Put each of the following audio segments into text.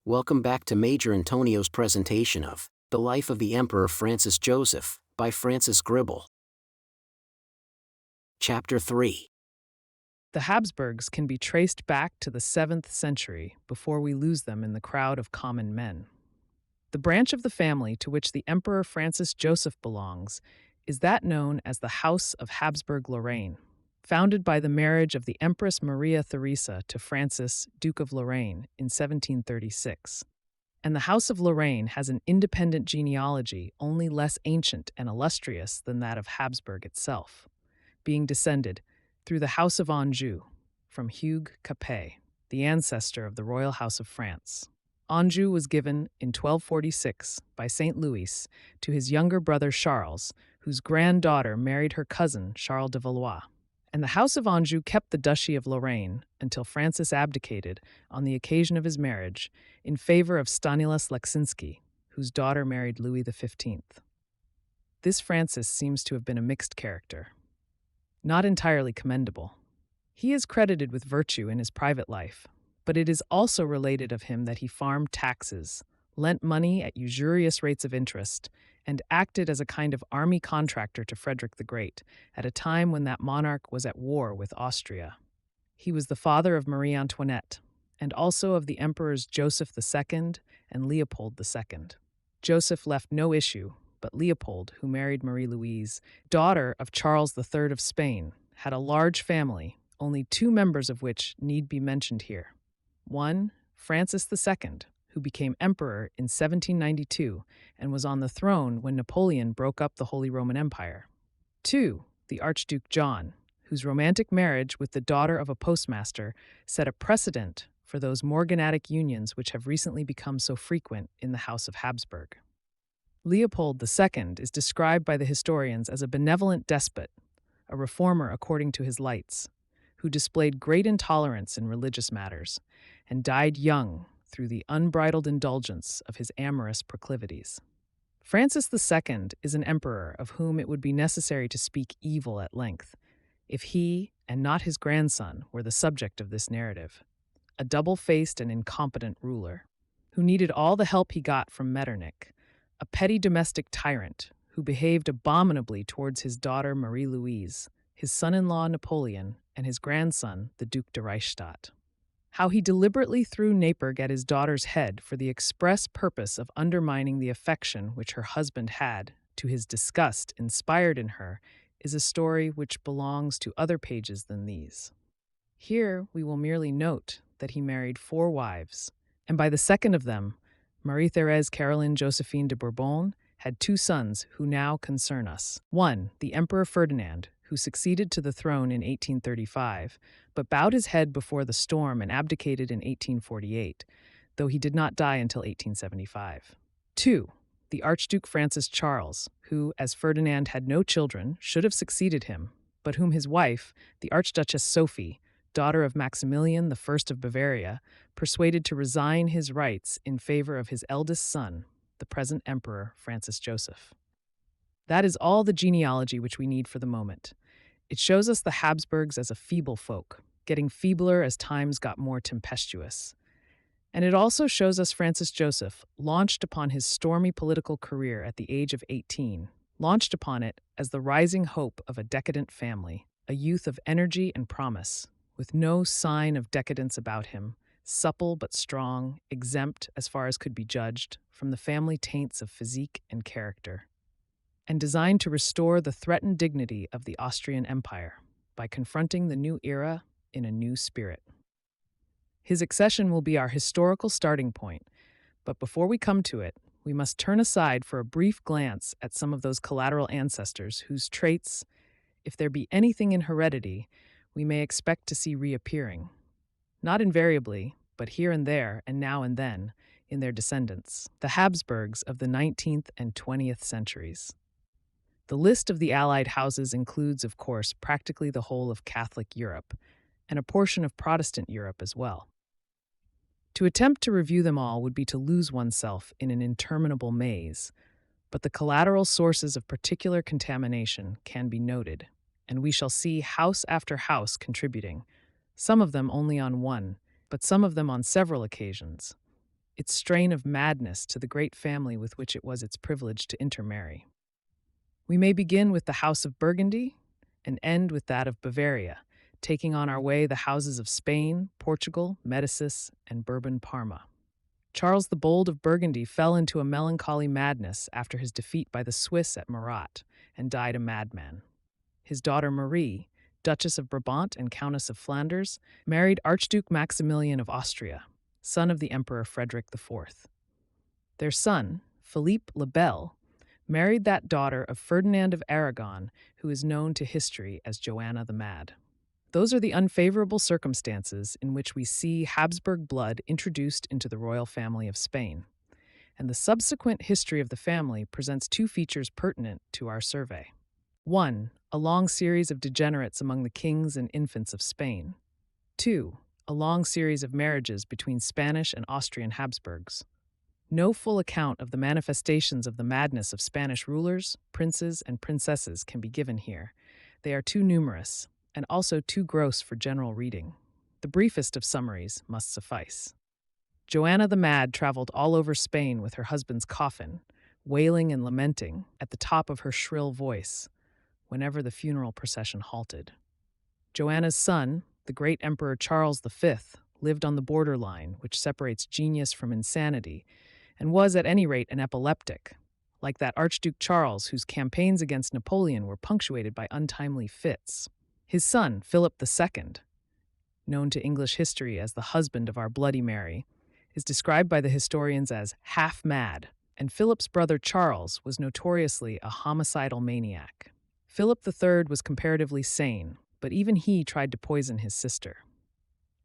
Welcome back to Major Intonio's presentation of The Life of the Emperor Francis Joseph by Francis Gribble. Chapter 3. The Habsburgs can be traced back to the 7th century before we lose them in the crowd of common men. The branch of the family to which the Emperor Francis Joseph belongs is that known as the House of Habsburg-Lorraine, founded by the marriage of the Empress Maria Theresa to Francis, Duke of Lorraine, in 1736. And the House of Lorraine has an independent genealogy only less ancient and illustrious than that of Habsburg itself, being descended through the House of Anjou from Hugues Capet, the ancestor of the Royal House of France. Anjou was given in 1246 by St. Louis to his younger brother Charles, whose granddaughter married her cousin Charles de Valois. And the House of Anjou kept the Duchy of Lorraine until Francis abdicated on the occasion of his marriage in favor of Stanislas Leczinski, whose daughter married Louis XV. This Francis seems to have been a mixed character, not entirely commendable. He is credited with virtue in his private life, but it is also related of him that he farmed taxes, lent money at usurious rates of interest, and acted as a kind of army contractor to Frederick the Great at a time when that monarch was at war with Austria. He was the father of Marie Antoinette, and also of the emperors Joseph II and Leopold II. Joseph left no issue, but Leopold, who married Marie-Louise, daughter of Charles III of Spain, had a large family, only two members of which need be mentioned here. One, Francis II, who became emperor in 1792 and was on the throne when Napoleon broke up the Holy Roman Empire. Two, the Archduke John, whose romantic marriage with the daughter of a postmaster set a precedent for those morganatic unions which have recently become so frequent in the House of Habsburg. Leopold II is described by the historians as a benevolent despot, a reformer according to his lights, who displayed great intolerance in religious matters and died young through the unbridled indulgence of his amorous proclivities. Francis II is an emperor of whom it would be necessary to speak evil at length, if he, and not his grandson, were the subject of this narrative. A double-faced and incompetent ruler, who needed all the help he got from Metternich, a petty domestic tyrant who behaved abominably towards his daughter Marie-Louise, his son-in-law Napoleon, and his grandson, the Duc de Reichstadt. How he deliberately threw Naperg at his daughter's head for the express purpose of undermining the affection which her husband had, to his disgust, inspired in her, is a story which belongs to other pages than these. Here we will merely note that he married 4 wives, and by the second of them, Marie-Thérèse Caroline Josephine de Bourbon, had 2 sons who now concern us. One, the Emperor Ferdinand, who succeeded to the throne in 1835, but bowed his head before the storm and abdicated in 1848, though he did not die until 1875. 2. The Archduke Francis Charles, who, as Ferdinand had no children, should have succeeded him, but whom his wife, the Archduchess Sophie, daughter of Maximilian I of Bavaria, persuaded to resign his rights in favor of his eldest son, the present Emperor Francis Joseph. That is all the genealogy which we need for the moment. It shows us the Habsburgs as a feeble folk, getting feebler as times got more tempestuous. And it also shows us Francis Joseph, launched upon his stormy political career at the age of 18, launched upon it as the rising hope of a decadent family, a youth of energy and promise, with no sign of decadence about him, supple but strong, exempt, as far as could be judged, from the family taints of physique and character, and designed to restore the threatened dignity of the Austrian Empire by confronting the new era in a new spirit. His accession will be our historical starting point, but before we come to it, we must turn aside for a brief glance at some of those collateral ancestors whose traits, if there be anything in heredity, we may expect to see reappearing, not invariably, but here and there and now and then, in their descendants, the Habsburgs of the 19th and 20th centuries. The list of the Allied houses includes, of course, practically the whole of Catholic Europe, and a portion of Protestant Europe as well. To attempt to review them all would be to lose oneself in an interminable maze, but the collateral sources of particular contamination can be noted, and we shall see house after house contributing, some of them only on one, but some of them on several occasions. its strain of madness to the great family with which it was its privilege to intermarry. We may begin with the House of Burgundy and end with that of Bavaria, taking on our way the houses of Spain, Portugal, Medicis, and Bourbon-Parma. Charles the Bold of Burgundy fell into a melancholy madness after his defeat by the Swiss at Murat and died a madman. His daughter Marie, Duchess of Brabant and Countess of Flanders, married Archduke Maximilian of Austria, son of the Emperor Frederick IV. Their son, Philippe le Bel, married that daughter of Ferdinand of Aragon, who is known to history as Joanna the Mad. Those are the unfavorable circumstances in which we see Habsburg blood introduced into the royal family of Spain, and the subsequent history of the family presents two features pertinent to our survey. 1. A long series of degenerates among the kings and infants of Spain. 2. A long series of marriages between Spanish and Austrian Habsburgs. No full account of the manifestations of the madness of Spanish rulers, princes, and princesses can be given here. They are too numerous, and also too gross for general reading. The briefest of summaries must suffice. Joanna the Mad traveled all over Spain with her husband's coffin, wailing and lamenting at the top of her shrill voice whenever the funeral procession halted. Joanna's son, the great Emperor Charles V, lived on the borderline which separates genius from insanity, and was at any rate an epileptic, like that Archduke Charles whose campaigns against Napoleon were punctuated by untimely fits. His son, Philip II, known to English history as the husband of our Bloody Mary, is described by the historians as half-mad, and Philip's brother Charles was notoriously a homicidal maniac. Philip III was comparatively sane, but even he tried to poison his sister.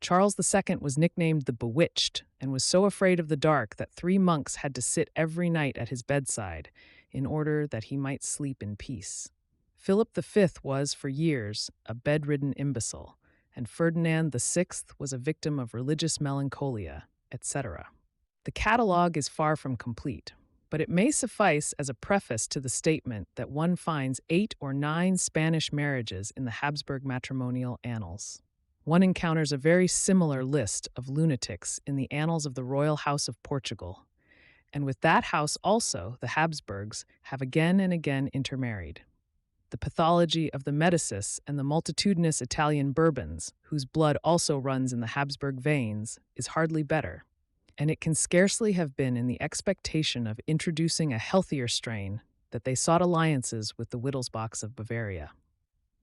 Charles II was nicknamed the Bewitched and was so afraid of the dark that 3 monks had to sit every night at his bedside in order that he might sleep in peace. Philip V was, for years, a bedridden imbecile, and Ferdinand VI was a victim of religious melancholia, etc. The catalogue is far from complete, but it may suffice as a preface to the statement that one finds 8 or 9 Spanish marriages in the Habsburg matrimonial annals. One encounters a very similar list of lunatics in the annals of the Royal House of Portugal, and with that house also the Habsburgs have again and again intermarried. The pathology of the Medicis and the multitudinous Italian Bourbons, whose blood also runs in the Habsburg veins, is hardly better, and it can scarcely have been in the expectation of introducing a healthier strain that they sought alliances with the Wittelsbachs of Bavaria.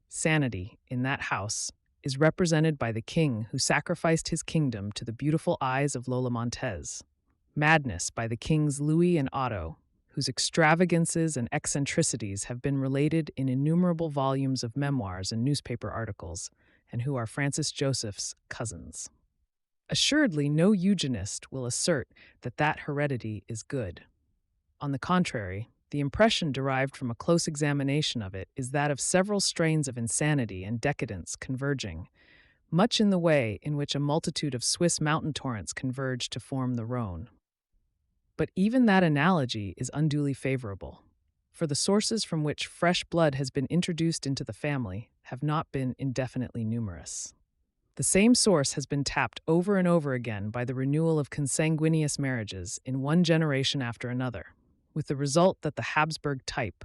Sanity, in that house, is represented by the king who sacrificed his kingdom to the beautiful eyes of Lola Montez, madness by the kings Louis and Otto, whose extravagances and eccentricities have been related in innumerable volumes of memoirs and newspaper articles, and who are Francis Joseph's cousins. Assuredly, no eugenist will assert that that heredity is good. On the contrary, the impression derived from a close examination of it is that of several strains of insanity and decadence converging, much in the way in which a multitude of Swiss mountain torrents converge to form the Rhone. But even that analogy is unduly favorable, for the sources from which fresh blood has been introduced into the family have not been indefinitely numerous. The same source has been tapped over and over again by the renewal of consanguineous marriages in one generation after another, with the result that the Habsburg type,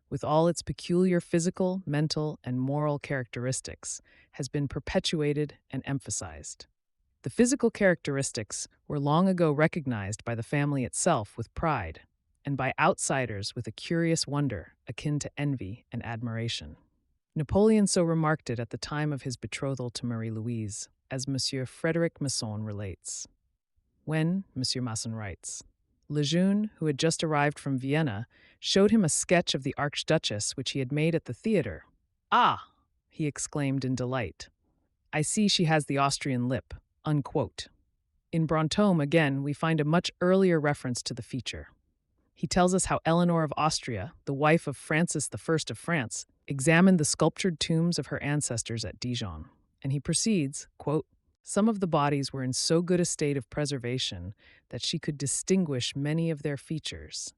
with all its peculiar physical, mental, and moral characteristics, has been perpetuated and emphasized. The physical characteristics were long ago recognized by the family itself with pride, and by outsiders with a curious wonder akin to envy and admiration. Napoleon so remarked it at the time of his betrothal to Marie-Louise, as Monsieur Frédéric Masson relates. When, Monsieur Masson writes, Lejeune, who had just arrived from Vienna, showed him a sketch of the Archduchess which he had made at the theater. "Ah!" he exclaimed in delight. "I see she has the Austrian lip." Unquote. In Brantôme, again, we find a much earlier reference to the feature. He tells us how Eleanor of Austria, the wife of Francis I of France, examined the sculptured tombs of her ancestors at Dijon, and he proceeds, quote, "Some of the bodies were in so good a state of preservation that she could distinguish many of their features,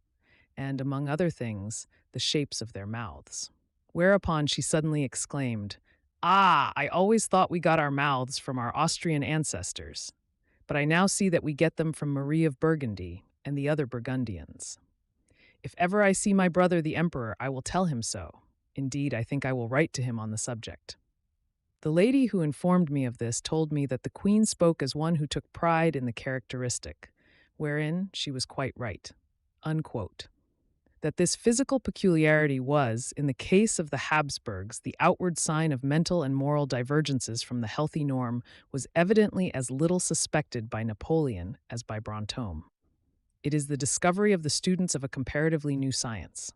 and, among other things, the shapes of their mouths. Whereupon she suddenly exclaimed, 'Ah, I always thought we got our mouths from our Austrian ancestors. but I now see that we get them from Marie of Burgundy and the other Burgundians. If ever I see my brother the Emperor, I will tell him so. Indeed, I think I will write to him on the subject." The lady who informed me of this told me that the Queen spoke as one who took pride in the characteristic, wherein she was quite right. Unquote. That this physical peculiarity was, in the case of the Habsburgs, the outward sign of mental and moral divergences from the healthy norm was evidently as little suspected by Napoleon as by Brantôme. It is the discovery of the students of a comparatively new science.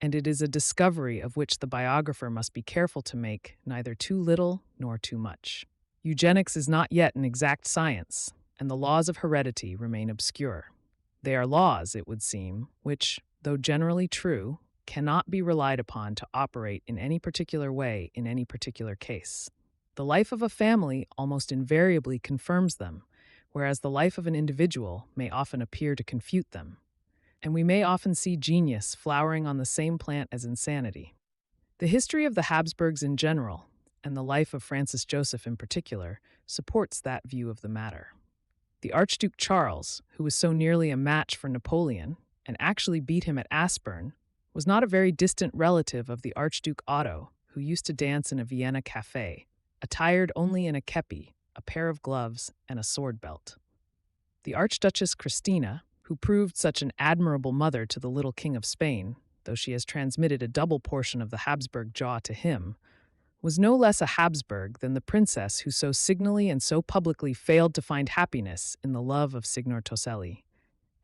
And it is a discovery of which the biographer must be careful to make neither too little nor too much. Eugenics is not yet an exact science, and the laws of heredity remain obscure. They are laws, it would seem, which, though generally true, cannot be relied upon to operate in any particular way in any particular case. The life of a family almost invariably confirms them, whereas the life of an individual may often appear to confute them. And we may often see genius flowering on the same plant as insanity. The history of the Habsburgs in general, and the life of Francis Joseph in particular, supports that view of the matter. The Archduke Charles, who was so nearly a match for Napoleon, and actually beat him at Aspern, was not a very distant relative of the Archduke Otto, who used to dance in a Vienna café, attired only in a kepi, a pair of gloves, and a sword belt. The Archduchess Christina, who proved such an admirable mother to the little King of Spain, though she has transmitted a double portion of the Habsburg jaw to him, was no less a Habsburg than the princess who so signally and so publicly failed to find happiness in the love of Signor Toselli,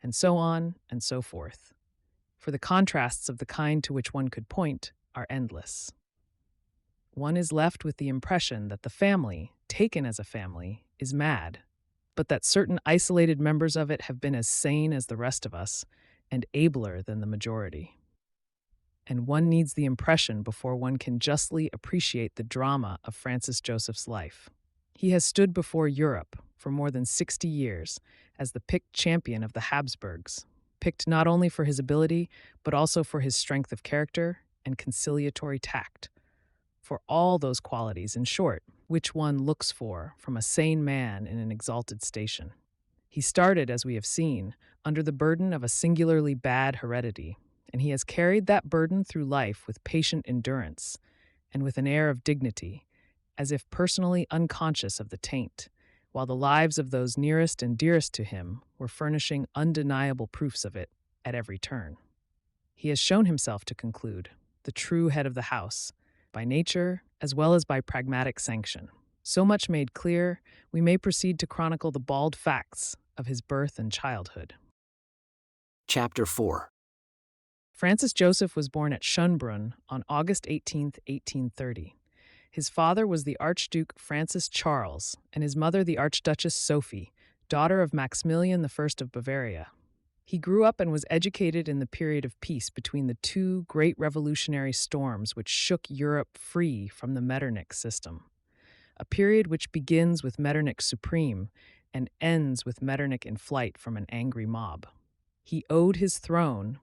and so on and so forth. For the contrasts of the kind to which one could point are endless. One is left with the impression that the family, taken as a family, is mad, but that certain isolated members of it have been as sane as the rest of us, and abler than the majority. And one needs the impression before one can justly appreciate the drama of Francis Joseph's life. He has stood before Europe for more than 60 years as the picked champion of the Habsburgs, picked not only for his ability, but also for his strength of character and conciliatory tact. For all those qualities, in short, which one looks for from a sane man in an exalted station. He started, as we have seen, under the burden of a singularly bad heredity, and he has carried that burden through life with patient endurance and with an air of dignity, as if personally unconscious of the taint, while the lives of those nearest and dearest to him were furnishing undeniable proofs of it at every turn. He has shown himself, to conclude, the true head of the house, by nature as well as by pragmatic sanction. So much made clear, we may proceed to chronicle the bald facts of his birth and childhood. Chapter 4. Francis Joseph was born at Schönbrunn on August 18, 1830. His father was the Archduke Francis Charles, and his mother the Archduchess Sophie, daughter of Maximilian I of Bavaria. He grew up and was educated in the period of peace between the two great revolutionary storms which shook Europe free from the Metternich system, a period which begins with Metternich supreme and ends with Metternich in flight from an angry mob. He owed his throne,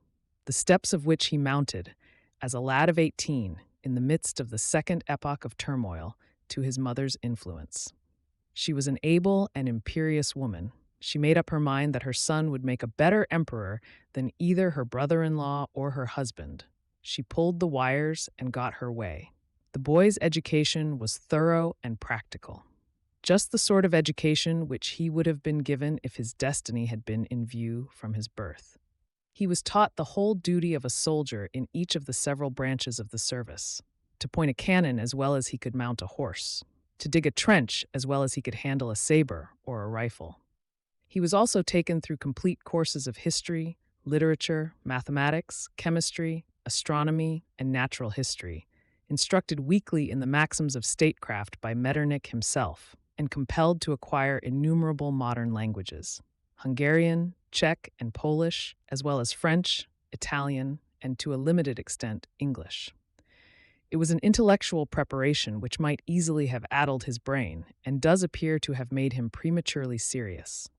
the steps of which he mounted, as a lad of 18, in the midst of the second epoch of turmoil, to his mother's influence. She was an able and imperious woman. She made up her mind that her son would make a better emperor than either her brother-in-law or her husband. She pulled the wires and got her way. The boy's education was thorough and practical, just the sort of education which he would have been given if his destiny had been in view from his birth. He was taught the whole duty of a soldier in each of the several branches of the service, to point a cannon as well as he could mount a horse, to dig a trench as well as he could handle a saber or a rifle. He was also taken through complete courses of history, literature, mathematics, chemistry, astronomy, and natural history, instructed weekly in the maxims of statecraft by Metternich himself, and compelled to acquire innumerable modern languages: Hungarian, Czech, and Polish, as well as French, Italian, and to a limited extent, English. It was an intellectual preparation which might easily have addled his brain, and does appear to have made him prematurely serious.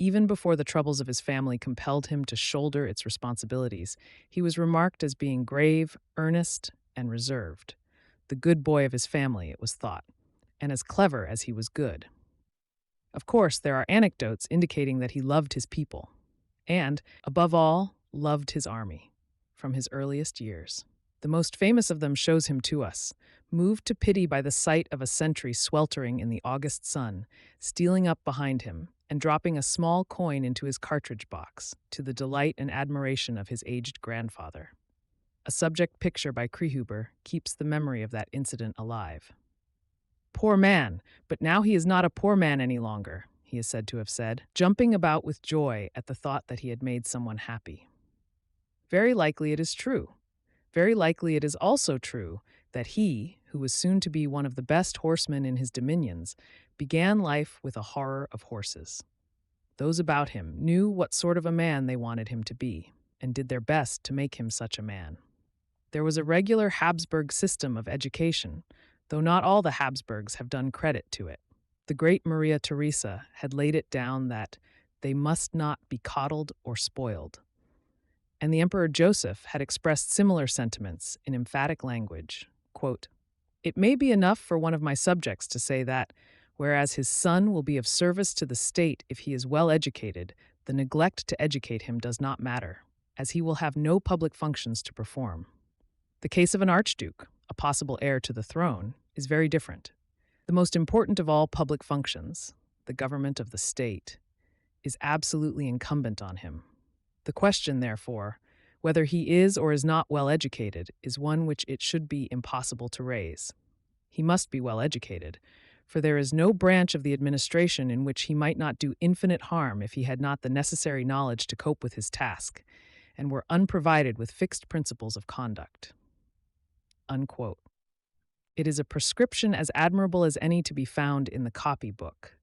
Even before the troubles of his family compelled him to shoulder its responsibilities, he was remarked as being grave, earnest, and reserved. The good boy of his family, it was thought, and as clever as he was good. Of course, there are anecdotes indicating that he loved his people, and, above all, loved his army, from his earliest years. The most famous of them shows him to us, moved to pity by the sight of a sentry sweltering in the August sun, stealing up behind him and dropping a small coin into his cartridge box, to the delight and admiration of his aged grandfather. A subject picture by Krehuber keeps the memory of that incident alive. "Poor man, but now he is not a poor man any longer," he is said to have said, jumping about with joy at the thought that he had made someone happy. Very likely it is true. Very likely it is also true that he, who was soon to be one of the best horsemen in his dominions, began life with a horror of horses. Those about him knew what sort of a man they wanted him to be, and did their best to make him such a man. There was a regular Habsburg system of education, though not all the Habsburgs have done credit to it. The great Maria Theresa had laid it down that they must not be coddled or spoiled. And the Emperor Joseph had expressed similar sentiments in emphatic language. Quote, "It may be enough for one of my subjects to say that, whereas his son will be of service to the state if he is well educated, the neglect to educate him does not matter, as he will have no public functions to perform." The case of an archduke, a possible heir to the throne, is very different. The most important of all public functions, the government of the state, is absolutely incumbent on him. The question, therefore, whether he is or is not well educated, is one which it should be impossible to raise. He must be well educated, for there is no branch of the administration in which he might not do infinite harm if he had not the necessary knowledge to cope with his task, and were unprovided with fixed principles of conduct. Unquote. It is a prescription as admirable as any to be found in the copybook,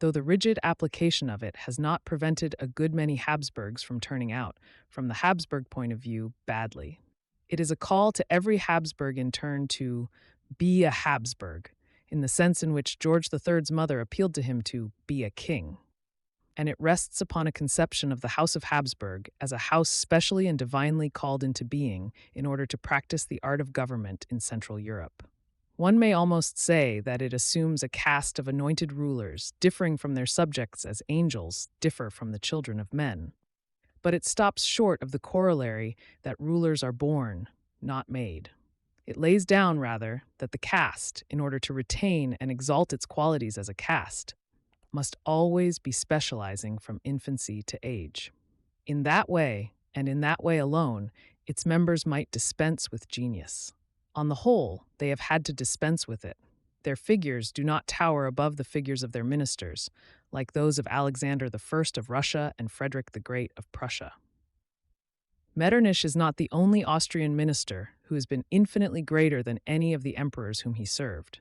though the rigid application of it has not prevented a good many Habsburgs from turning out, from the Habsburg point of view, badly. It is a call to every Habsburg in turn to be a Habsburg, in the sense in which George III's mother appealed to him to be a king. And it rests upon a conception of the House of Habsburg as a house specially and divinely called into being in order to practice the art of government in Central Europe. One may almost say that it assumes a caste of anointed rulers, differing from their subjects as angels differ from the children of men. But it stops short of the corollary that rulers are born, not made. It lays down, rather, that the caste, in order to retain and exalt its qualities as a caste, must always be specializing from infancy to age. In that way, and in that way alone, its members might dispense with genius. On the whole, they have had to dispense with it. Their figures do not tower above the figures of their ministers, like those of Alexander I of Russia and Frederick the Great of Prussia. Metternich is not the only Austrian minister who has been infinitely greater than any of the emperors whom he served.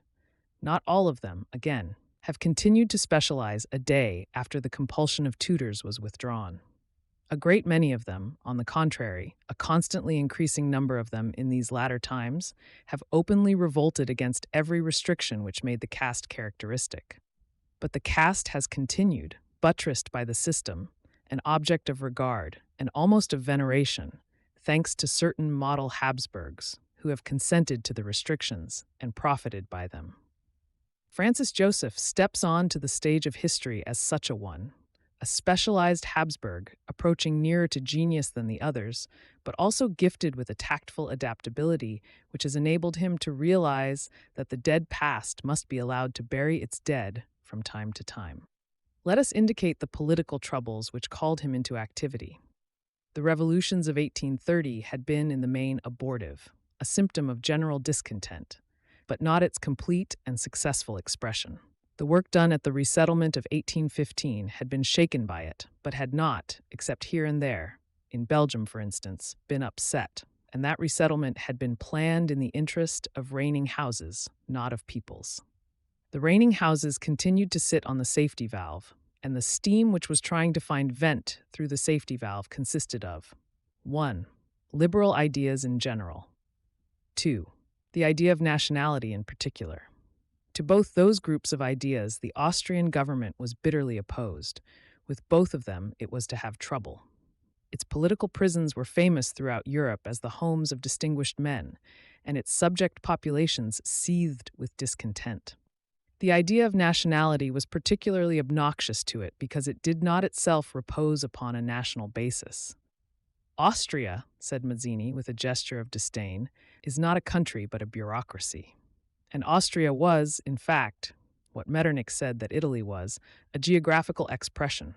Not all of them, again, have continued to specialize a day after the compulsion of tutors was withdrawn. A great many of them, on the contrary, a constantly increasing number of them in these latter times, have openly revolted against every restriction which made the caste characteristic. But the caste has continued, buttressed by the system, an object of regard and almost of veneration, thanks to certain model Habsburgs who have consented to the restrictions and profited by them. Francis Joseph steps on to the stage of history as such a one, a specialized Habsburg, approaching nearer to genius than the others, but also gifted with a tactful adaptability which has enabled him to realize that the dead past must be allowed to bury its dead from time to time. Let us indicate the political troubles which called him into activity. The revolutions of 1830 had been in the main abortive, a symptom of general discontent, but not its complete and successful expression. The work done at the resettlement of 1815 had been shaken by it, but had not, except here and there, in Belgium for instance, been upset, and that resettlement had been planned in the interest of reigning houses, not of peoples. The reigning houses continued to sit on the safety valve, and the steam which was trying to find vent through the safety valve consisted of 1. Liberal ideas in general. 2. The idea of nationality in particular. To both those groups of ideas, the Austrian government was bitterly opposed. With both of them, it was to have trouble. Its political prisons were famous throughout Europe as the homes of distinguished men, and its subject populations seethed with discontent. The idea of nationality was particularly obnoxious to it because it did not itself repose upon a national basis. Austria, said Mazzini with a gesture of disdain, is not a country but a bureaucracy. And Austria was, in fact, what Metternich said that Italy was, a geographical expression.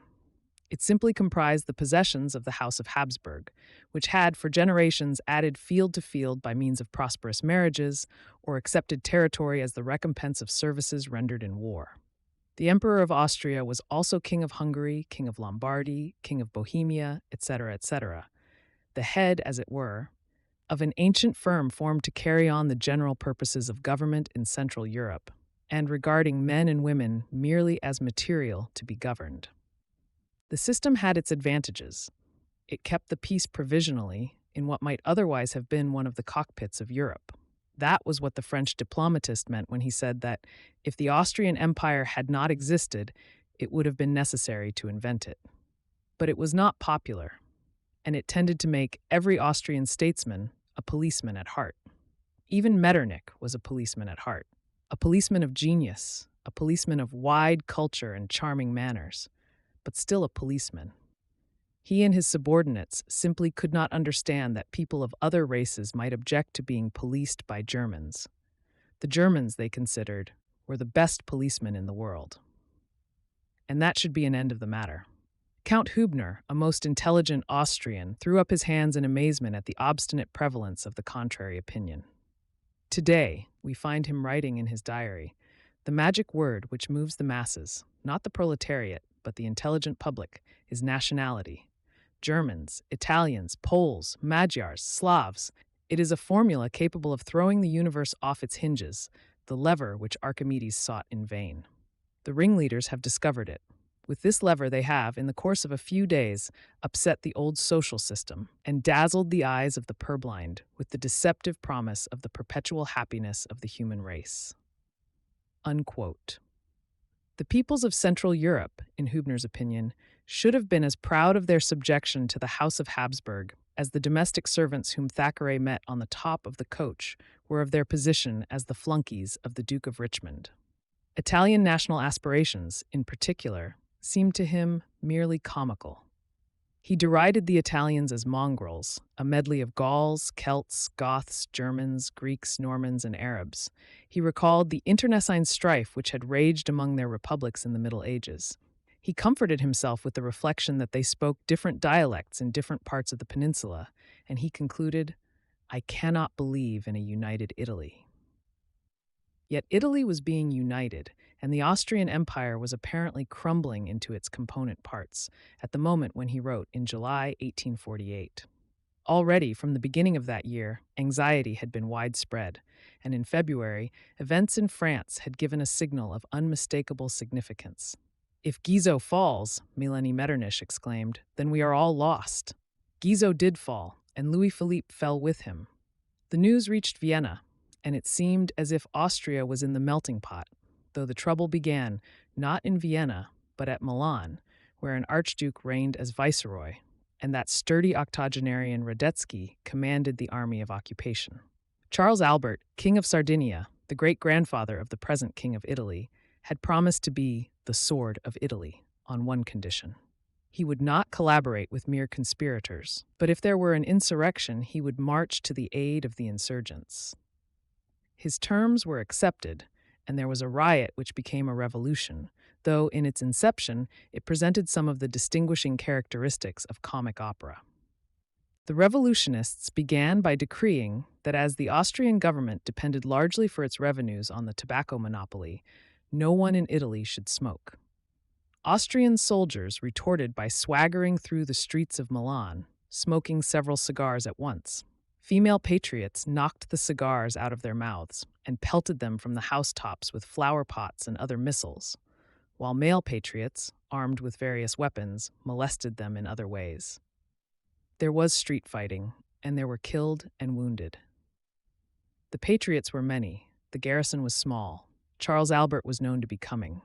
It simply comprised the possessions of the House of Habsburg, which had for generations added field to field by means of prosperous marriages or accepted territory as the recompense of services rendered in war. The Emperor of Austria was also King of Hungary, King of Lombardy, King of Bohemia, etc., etc., the head, as it were, of an ancient firm formed to carry on the general purposes of government in Central Europe, and regarding men and women merely as material to be governed. The system had its advantages. It kept the peace provisionally in what might otherwise have been one of the cockpits of Europe. That was what the French diplomatist meant when he said that if the Austrian Empire had not existed, it would have been necessary to invent it. But it was not popular, and it tended to make every Austrian statesman a policeman at heart. Even Metternich was a policeman at heart, a policeman of genius, a policeman of wide culture and charming manners, but still a policeman. He and his subordinates simply could not understand that people of other races might object to being policed by Germans. The Germans, they considered, were the best policemen in the world. And that should be an end of the matter. Count Hübner, a most intelligent Austrian, threw up his hands in amazement at the obstinate prevalence of the contrary opinion. Today, we find him writing in his diary, "The magic word which moves the masses, not the proletariat, but the intelligent public, is nationality. Germans, Italians, Poles, Magyars, Slavs. It is a formula capable of throwing the universe off its hinges, the lever which Archimedes sought in vain. The ringleaders have discovered it. With this lever they have, in the course of a few days, upset the old social system and dazzled the eyes of the purblind with the deceptive promise of the perpetual happiness of the human race." Unquote. The peoples of Central Europe, in Hübner's opinion, should have been as proud of their subjection to the House of Habsburg as the domestic servants whom Thackeray met on the top of the coach were of their position as the flunkies of the Duke of Richmond. Italian national aspirations, in particular, seemed to him merely comical. He derided the Italians as mongrels, a medley of Gauls, Celts, Goths, Germans, Greeks, Normans, and Arabs. He recalled the internecine strife which had raged among their republics in the Middle Ages. He comforted himself with the reflection that they spoke different dialects in different parts of the peninsula, and he concluded, "I cannot believe in a united Italy." Yet Italy was being united, and the Austrian Empire was apparently crumbling into its component parts at the moment when he wrote in July 1848. Already, from the beginning of that year, anxiety had been widespread, and in February, events in France had given a signal of unmistakable significance. "If Guizot falls," Mélanie Metternich exclaimed, "then we are all lost." Guizot did fall, and Louis-Philippe fell with him. The news reached Vienna, and it seemed as if Austria was in the melting pot, though the trouble began not in Vienna, but at Milan, where an archduke reigned as viceroy, and that sturdy octogenarian Radetzky commanded the army of occupation. Charles Albert, King of Sardinia, the great-grandfather of the present King of Italy, had promised to be the Sword of Italy on one condition. He would not collaborate with mere conspirators, but if there were an insurrection, he would march to the aid of the insurgents. His terms were accepted, and there was a riot which became a revolution, though in its inception it presented some of the distinguishing characteristics of comic opera. The revolutionists began by decreeing that as the Austrian government depended largely for its revenues on the tobacco monopoly, no one in Italy should smoke. Austrian soldiers retorted by swaggering through the streets of Milan, smoking several cigars at once. Female patriots knocked the cigars out of their mouths and pelted them from the housetops with flower pots and other missiles, while male patriots, armed with various weapons, molested them in other ways. There was street fighting, and there were killed and wounded. The patriots were many, the garrison was small. Charles Albert was known to be coming.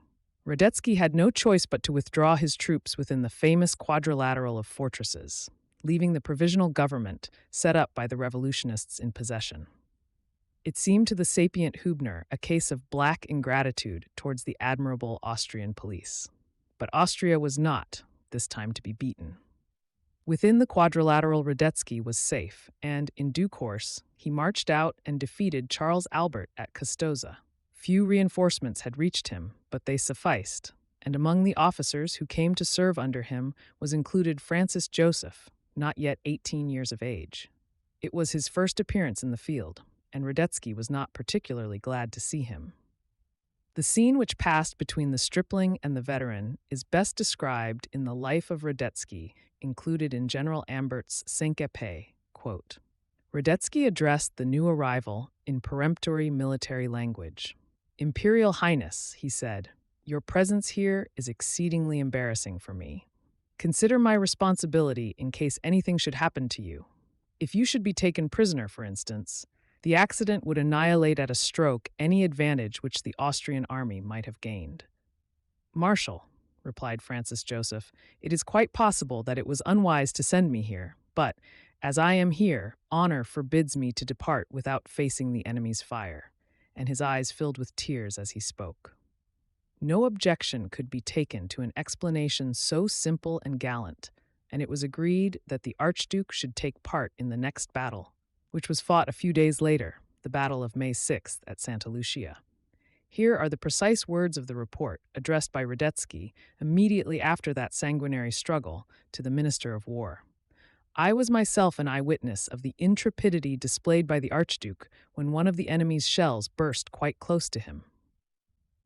Radetzky had no choice but to withdraw his troops within the famous quadrilateral of fortresses, leaving the provisional government set up by the revolutionists in possession. It seemed to the sapient Hübner a case of black ingratitude towards the admirable Austrian police. But Austria was not, this time, to be beaten. Within the quadrilateral, Radetzky was safe, and, in due course, he marched out and defeated Charles Albert at Custoza. Few reinforcements had reached him, but they sufficed, and among the officers who came to serve under him was included Francis Joseph, not yet 18 years of age. It was his first appearance in the field, and Radetzky was not particularly glad to see him. The scene which passed between the stripling and the veteran is best described in the Life of Radetzky, included in General Ambert's Cinque quote. Radetzky addressed the new arrival in peremptory military language. "Imperial Highness," he said, "your presence here is exceedingly embarrassing for me. Consider my responsibility in case anything should happen to you. If you should be taken prisoner, for instance, the accident would annihilate at a stroke any advantage which the Austrian army might have gained." "Marshal," replied Francis Joseph, "it is quite possible that it was unwise to send me here, but, as I am here, honor forbids me to depart without facing the enemy's fire," and his eyes filled with tears as he spoke. No objection could be taken to an explanation so simple and gallant, and it was agreed that the Archduke should take part in the next battle, which was fought a few days later, the Battle of May 6th at Santa Lucia. Here are the precise words of the report, addressed by Radetzky immediately after that sanguinary struggle to the Minister of War. "I was myself an eyewitness of the intrepidity displayed by the Archduke when one of the enemy's shells burst quite close to him.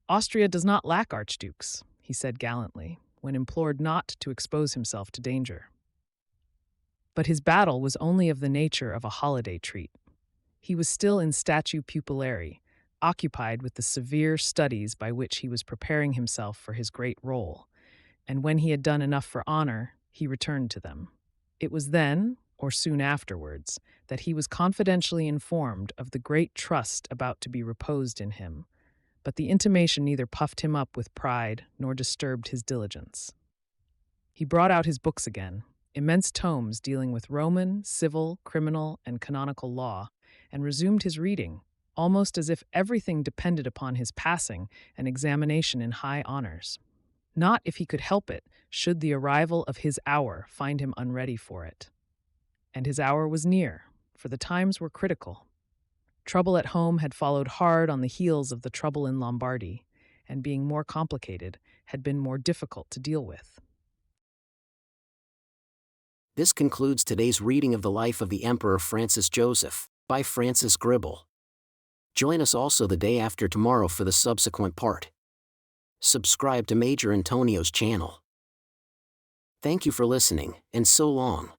Austria does not lack archdukes," he said gallantly, when implored not to expose himself to danger. But his battle was only of the nature of a holiday treat. He was still in statu pupillari, occupied with the severe studies by which he was preparing himself for his great role, and when he had done enough for honor, he returned to them. It was then, or soon afterwards, that he was confidentially informed of the great trust about to be reposed in him, but the intimation neither puffed him up with pride nor disturbed his diligence. He brought out his books again, immense tomes dealing with Roman, civil, criminal, and canonical law, and resumed his reading, almost as if everything depended upon his passing an examination in high honors. Not, if he could help it, should the arrival of his hour find him unready for it. And his hour was near, for the times were critical. Trouble at home had followed hard on the heels of the trouble in Lombardy, and being more complicated, had been more difficult to deal with. This concludes today's reading of the life of the Emperor Francis Joseph, by Francis Gribble. Join us also the day after tomorrow for the subsequent part. Subscribe to Major Intonio's channel. Thank you for listening, and so long.